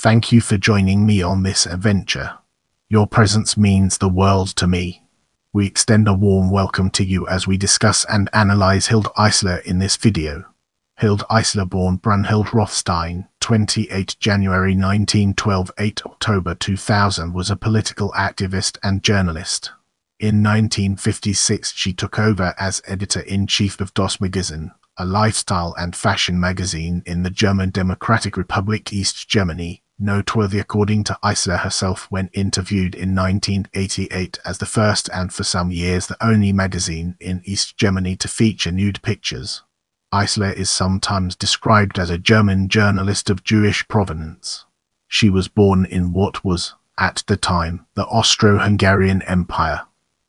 Thank you for joining me on this adventure. Your presence means the world to me. We extend a warm welcome to you as we discuss and analyze Hilde Eisler in this video. Hilde Eisler, born Brunhilde Rothstein, 28 January 1912, 8 October 2000, was a political activist and journalist. In 1956, she took over as editor-in-chief of Das Magazin, a lifestyle and fashion magazine in the German Democratic Republic, East Germany, noteworthy according to Eisler herself when interviewed in 1988 as the first and for some years the only magazine in East Germany to feature nude pictures. Eisler is sometimes described as a German journalist of Jewish provenance. She was born in what was, at the time, the Austro-Hungarian Empire.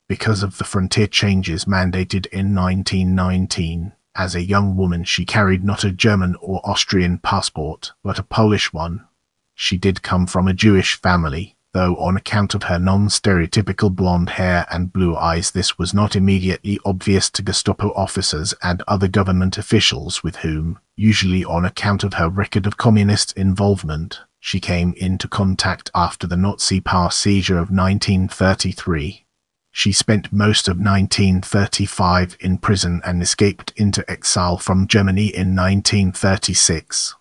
Because of the frontier changes mandated in 1919, as a young woman she carried not a German or Austrian passport, but a Polish one. She did come from a Jewish family, though on account of her non-stereotypical blonde hair and blue eyes this was not immediately obvious to Gestapo officers and other government officials with whom, usually on account of her record of communist involvement, she came into contact after the Nazi power seizure of 1933. She spent most of 1935 in prison and escaped into exile from Germany in 1936.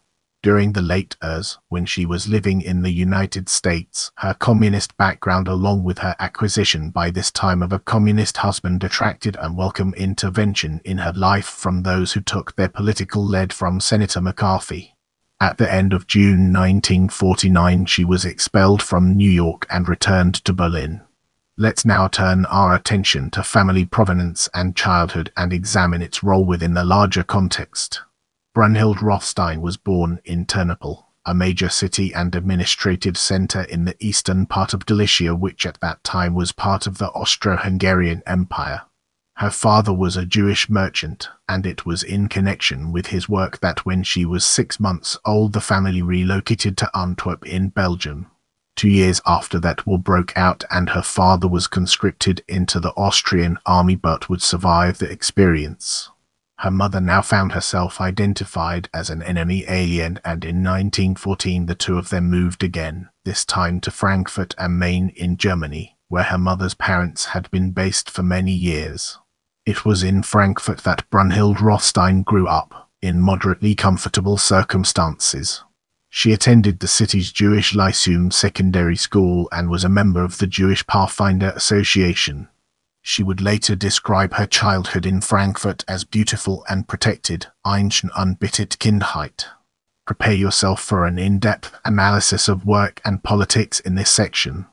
During the late years, when she was living in the United States, her communist background along with her acquisition by this time of a communist husband attracted unwelcome intervention in her life from those who took their political lead from Senator McCarthy. At the end of June 1949, she was expelled from New York and returned to Berlin. Let's now turn our attention to family provenance and childhood and examine its role within the larger context. Brunhilde Rothstein was born in Ternopil, a major city and administrative center in the eastern part of Galicia, which at that time was part of the Austro-Hungarian Empire. Her father was a Jewish merchant, and it was in connection with his work that when she was 6 months old the family relocated to Antwerp in Belgium. 2 years after that war broke out and her father was conscripted into the Austrian army but would survive the experience. Her mother now found herself identified as an enemy alien, and in 1914 the two of them moved again, this time to Frankfurt am Main in Germany, where her mother's parents had been based for many years. It was in Frankfurt that Brunhilde Rothstein grew up, in moderately comfortable circumstances. She attended the city's Jewish Lyceum secondary school and was a member of the Jewish Pathfinder Association. She would later describe her childhood in Frankfurt as beautiful and protected, eine unbittet Kindheit. Prepare yourself for an in-depth analysis of work and politics in this section.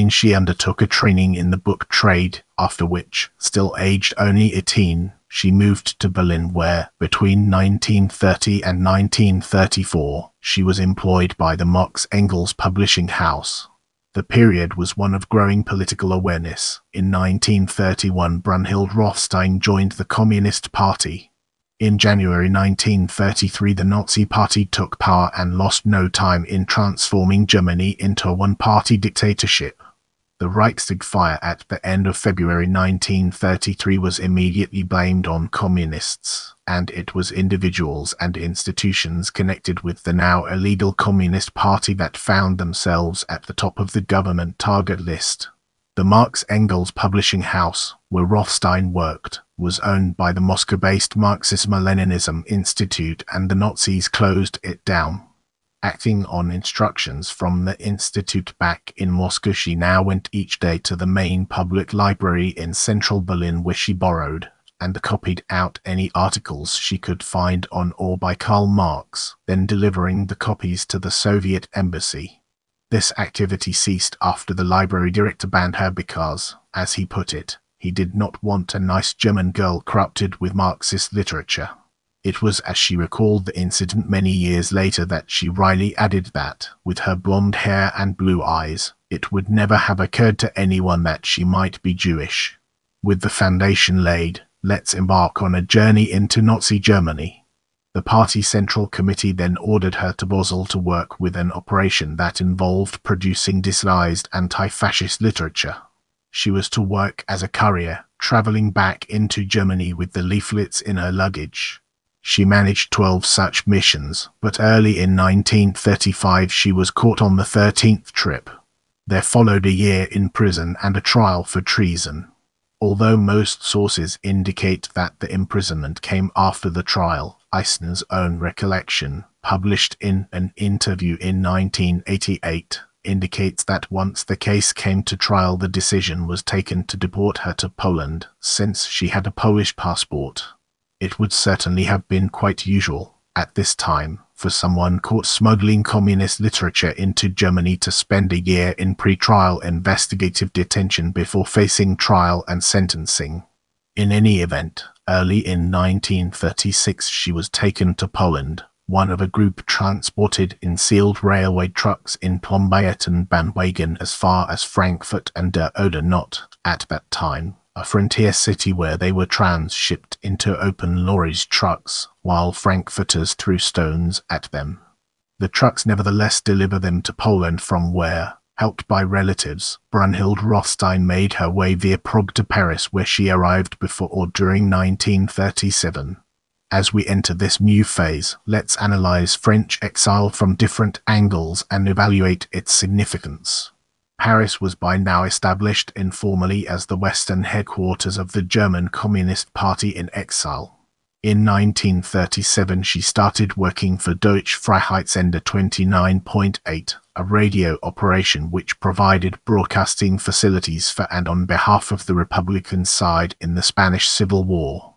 She undertook a training in the book trade, after which, still aged only 18, she moved to Berlin where, between 1930 and 1934, she was employed by the Marx Engels publishing house. The period was one of growing political awareness. In 1931, Brunhilde Rothstein joined the Communist Party. In January 1933, the Nazi Party took power and lost no time in transforming Germany into a one-party dictatorship. The Reichstag fire at the end of February 1933 was immediately blamed on communists, and it was individuals and institutions connected with the now illegal Communist Party that found themselves at the top of the government target list. The Marx Engels publishing house, where Rothstein worked, was owned by the Moscow-based Marxism-Leninism Institute, and the Nazis closed it down. Acting on instructions from the institute back in Moscow, she now went each day to the main public library in central Berlin, where she borrowed and copied out any articles she could find on or by Karl Marx, then delivering the copies to the Soviet embassy. This activity ceased after the library director banned her because, as he put it, he did not want a nice German girl corrupted with Marxist literature. It was as she recalled the incident many years later that she wryly added that, with her blonde hair and blue eyes, it would never have occurred to anyone that she might be Jewish. With the foundation laid, let's embark on a journey into Nazi Germany. The party Central Committee then ordered her to Basel to work with an operation that involved producing disguised anti-fascist literature. She was to work as a courier, traveling back into Germany with the leaflets in her luggage. She managed 12 such missions, but early in 1935 she was caught on the 13th trip. There followed a year in prison and a trial for treason. Although most sources indicate that the imprisonment came after the trial, Eisler's own recollection, published in an interview in 1988, indicates that once the case came to trial, the decision was taken to deport her to Poland, since she had a Polish passport. It would certainly have been quite usual, at this time, for someone caught smuggling communist literature into Germany to spend a year in pre-trial investigative detention before facing trial and sentencing. In any event, early in 1936 she was taken to Poland, one of a group transported in sealed railway trucks in Plombayetenbahnwagen as far as Frankfurt and der Oder, not, at that time, a frontier city, where they were transshipped into open lorries trucks, while Frankfurters threw stones at them. The trucks nevertheless deliver them to Poland, from where, helped by relatives, Brunhilde Rothstein made her way via Prague to Paris, where she arrived before or during 1937. As we enter this new phase, let's analyze French exile from different angles and evaluate its significance. Paris was by now established informally as the western headquarters of the German Communist Party in exile. In 1937 she started working for Deutsche Freiheitssender 29.8, a radio operation which provided broadcasting facilities for and on behalf of the Republican side in the Spanish Civil War.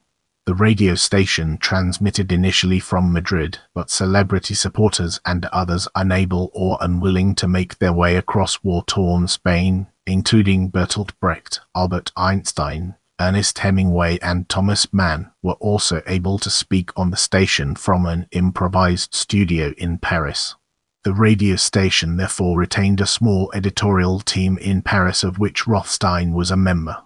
The radio station transmitted initially from Madrid, but celebrity supporters and others unable or unwilling to make their way across war-torn Spain, including Bertolt Brecht, Albert Einstein, Ernest Hemingway and Thomas Mann, were also able to speak on the station from an improvised studio in Paris. The radio station therefore retained a small editorial team in Paris, of which Rothstein was a member.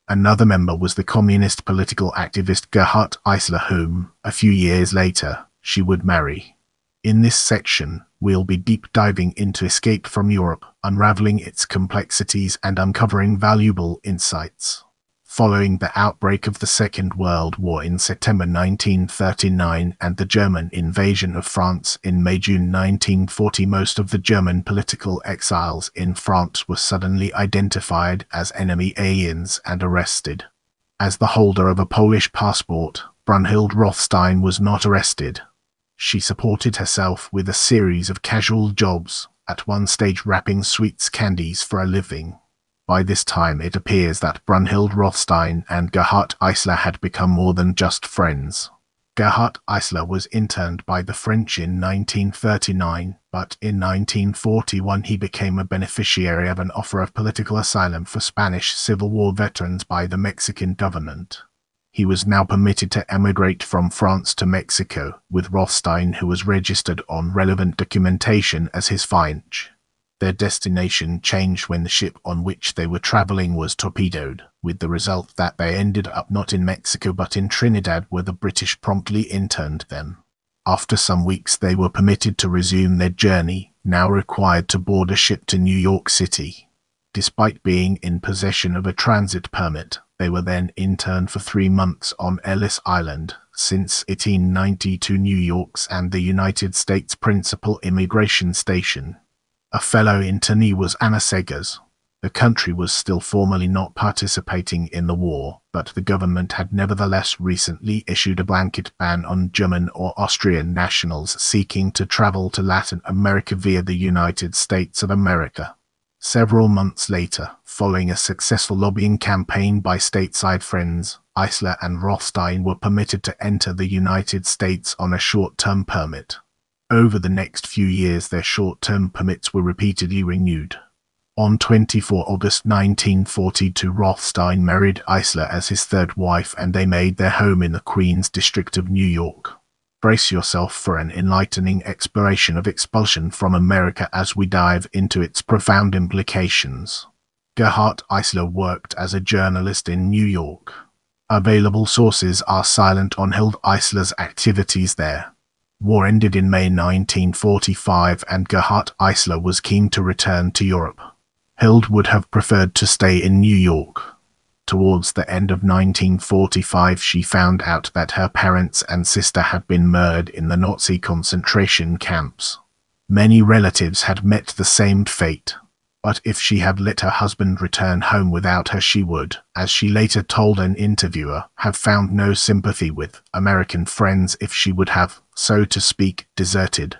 Another member was the communist political activist Gerhard Eisler, whom, a few years later, she would marry. In this section, we'll be deep diving into Escape from Europe, unraveling its complexities and uncovering valuable insights. Following the outbreak of the Second World War in September 1939 and the German invasion of France in May-June 1940, most of the German political exiles in France were suddenly identified as enemy aliens and arrested. As the holder of a Polish passport, Brunhilde Rothstein was not arrested. She supported herself with a series of casual jobs, at one stage wrapping sweets candies for a living. By this time it appears that Brunhilde Rothstein and Gerhard Eisler had become more than just friends. Gerhard Eisler was interned by the French in 1939, but in 1941 he became a beneficiary of an offer of political asylum for Spanish Civil War veterans by the Mexican government. He was now permitted to emigrate from France to Mexico, with Rothstein, who was registered on relevant documentation as his fiancée. Their destination changed when the ship on which they were traveling was torpedoed, with the result that they ended up not in Mexico but in Trinidad, where the British promptly interned them. After some weeks they were permitted to resume their journey, now required to board a ship to New York City. Despite being in possession of a transit permit, they were then interned for 3 months on Ellis Island, since 1892 New York's and the United States' principal immigration station. A fellow internee was Anna Segers. The country was still formally not participating in the war, but the government had nevertheless recently issued a blanket ban on German or Austrian nationals seeking to travel to Latin America via the United States of America. Several months later, following a successful lobbying campaign by stateside friends, Eisler and Rothstein were permitted to enter the United States on a short-term permit. Over the next few years their short-term permits were repeatedly renewed. On 24 August 1942 Rothstein married Eisler as his third wife and they made their home in the Queens district of New York. Brace yourself for an enlightening exploration of expulsion from America as we dive into its profound implications. Gerhard Eisler worked as a journalist in New York. Available sources are silent on Hilde Eisler's activities there. War ended in May 1945 and Gerhard Eisler was keen to return to Europe. Hilde would have preferred to stay in New York. Towards the end of 1945, she found out that her parents and sister had been murdered in the Nazi concentration camps. Many relatives had met the same fate, but if she had let her husband return home without her, she would, as she later told an interviewer, have found no sympathy with American friends if she would have, so to speak, deserted.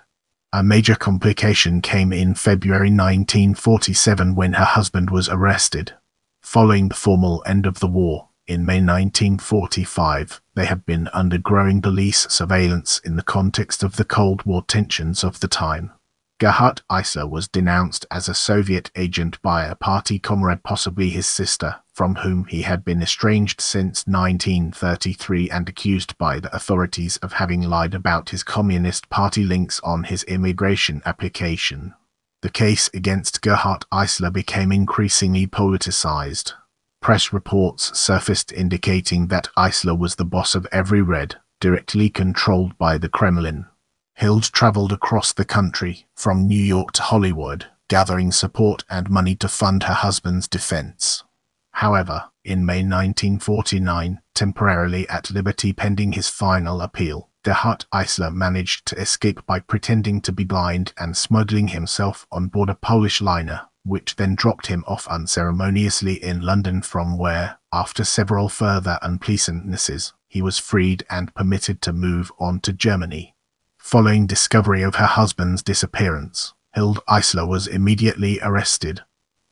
A major complication came in February 1947 when her husband was arrested. Following the formal end of the war, in May 1945, they had been under growing police surveillance in the context of the Cold War tensions of the time. Gerhard Eisler was denounced as a Soviet agent by a party comrade, possibly his sister, from whom he had been estranged since 1933, and accused by the authorities of having lied about his Communist Party links on his immigration application. The case against Gerhard Eisler became increasingly politicized. Press reports surfaced indicating that Eisler was the boss of every Red, directly controlled by the Kremlin. Hilde traveled across the country, from New York to Hollywood, gathering support and money to fund her husband's defense. However, in May 1949, temporarily at liberty pending his final appeal, Gerhard Eisler managed to escape by pretending to be blind and smuggling himself on board a Polish liner, which then dropped him off unceremoniously in London, from where, after several further unpleasantnesses, he was freed and permitted to move on to Germany. Following discovery of her husband's disappearance, Hilde Eisler was immediately arrested.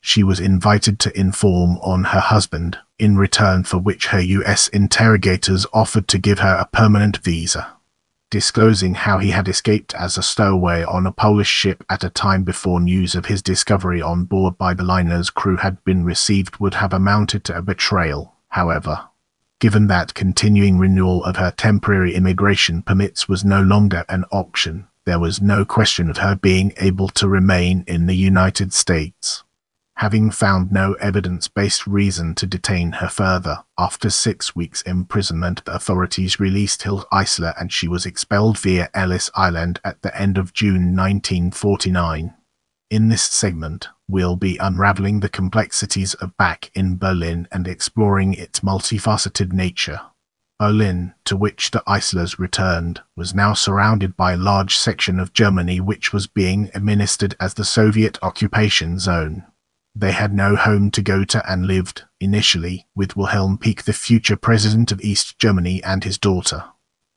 She was invited to inform on her husband, in return for which her US interrogators offered to give her a permanent visa. Disclosing how he had escaped as a stowaway on a Polish ship at a time before news of his discovery on board by the liner's crew had been received would have amounted to a betrayal, however. Given that continuing renewal of her temporary immigration permits was no longer an option, there was no question of her being able to remain in the United States. Having found no evidence-based reason to detain her further, after 6 weeks' imprisonment, the authorities released Hilde Eisler and she was expelled via Ellis Island at the end of June 1949. In this segment, we'll be unraveling the complexities of back in Berlin and exploring its multifaceted nature. Berlin, to which the Eislers returned, was now surrounded by a large section of Germany which was being administered as the Soviet occupation zone. They had no home to go to and lived, initially, with Wilhelm Pieck, the future president of East Germany, and his daughter.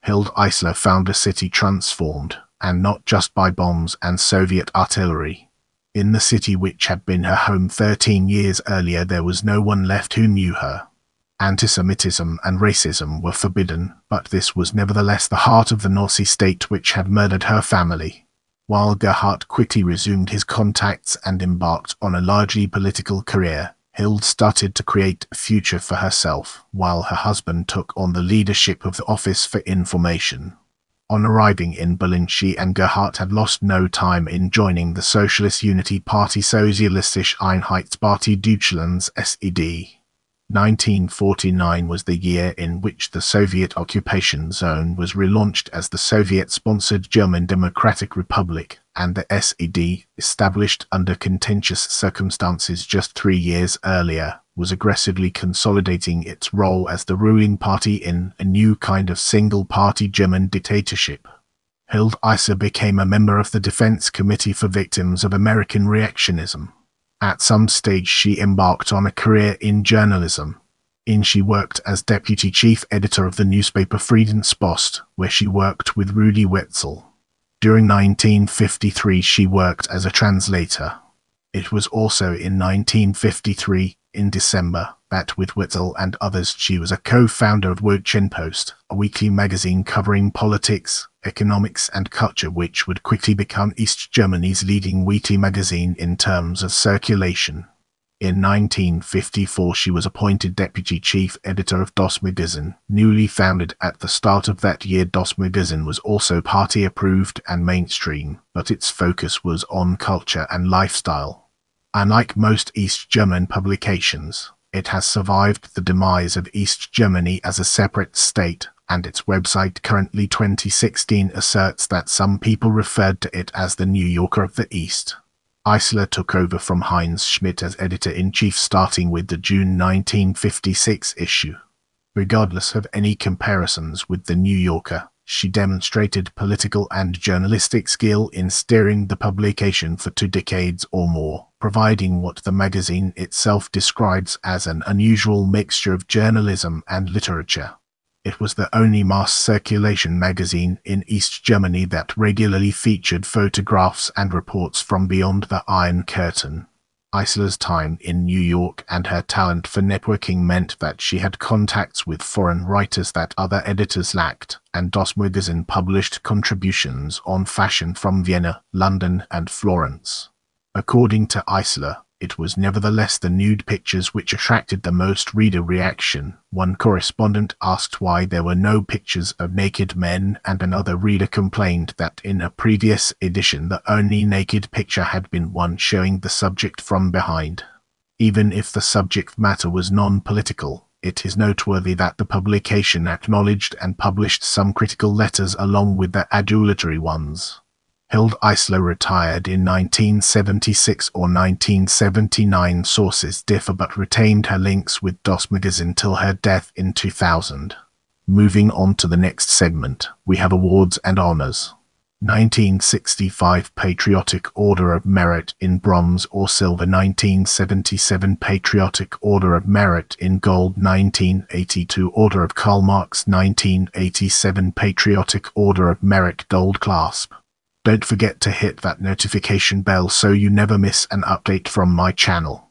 Hilde Eisler found a city transformed, and not just by bombs and Soviet artillery. In the city which had been her home 13 years earlier, there was no one left who knew her. Antisemitism and racism were forbidden, but this was nevertheless the heart of the Nazi state which had murdered her family. While Gerhard quickly resumed his contacts and embarked on a largely political career, Hilde started to create a future for herself, while her husband took on the leadership of the Office for Information. On arriving in Berlin, she and Gerhard had lost no time in joining the Socialist Unity Party, Sozialistische Einheitspartie Deutschlands SED. 1949 was the year in which the Soviet occupation zone was relaunched as the Soviet-sponsored German Democratic Republic, and the SED, established under contentious circumstances just 3 years earlier, was aggressively consolidating its role as the ruling party in a new kind of single-party German dictatorship. Hilde Eisler became a member of the Defense Committee for Victims of American Reactionism. At some stage she embarked on a career in journalism. She worked as deputy chief editor of the newspaper Friedenspost, where she worked with Rudi Wetzel. During 1953 she worked as a translator. It was also in 1953, in December, that with Wetzel and others she was a co-founder of Wochenpost, a weekly magazine covering politics, economics and culture which would quickly become East Germany's leading weekly magazine in terms of circulation. In 1954 she was appointed deputy chief editor of Das Magazin, newly founded at the start of that year. Das Magazin was also party approved and mainstream, but its focus was on culture and lifestyle. Unlike most East German publications, it has survived the demise of East Germany as a separate state, and its website currently 2016 asserts that some people referred to it as the New Yorker of the East. Eisler took over from Heinz Schmidt as editor-in-chief starting with the June 1956 issue. Regardless of any comparisons with the New Yorker, she demonstrated political and journalistic skill in steering the publication for 2 decades or more, providing what the magazine itself describes as an unusual mixture of journalism and literature. It was the only mass circulation magazine in East Germany that regularly featured photographs and reports from beyond the Iron Curtain. Eisler's time in New York and her talent for networking meant that she had contacts with foreign writers that other editors lacked, and Das Magazin published contributions on fashion from Vienna, London, and Florence. According to Eisler, it was nevertheless the nude pictures which attracted the most reader reaction. One correspondent asked why there were no pictures of naked men, and another reader complained that in a previous edition the only naked picture had been one showing the subject from behind. Even if the subject matter was non-political, it is noteworthy that the publication acknowledged and published some critical letters along with the adulatory ones. Hilde Eisler retired in 1976 or 1979, sources differ, but retained her links with Das Magazin till her death in 2000. Moving on to the next segment, we have awards and honors. 1965 Patriotic Order of Merit in bronze or silver, 1977 Patriotic Order of Merit in gold, 1982 Order of Karl Marx, 1987 Patriotic Order of Merit gold clasp. Don't forget to hit that notification bell so you never miss an update from my channel.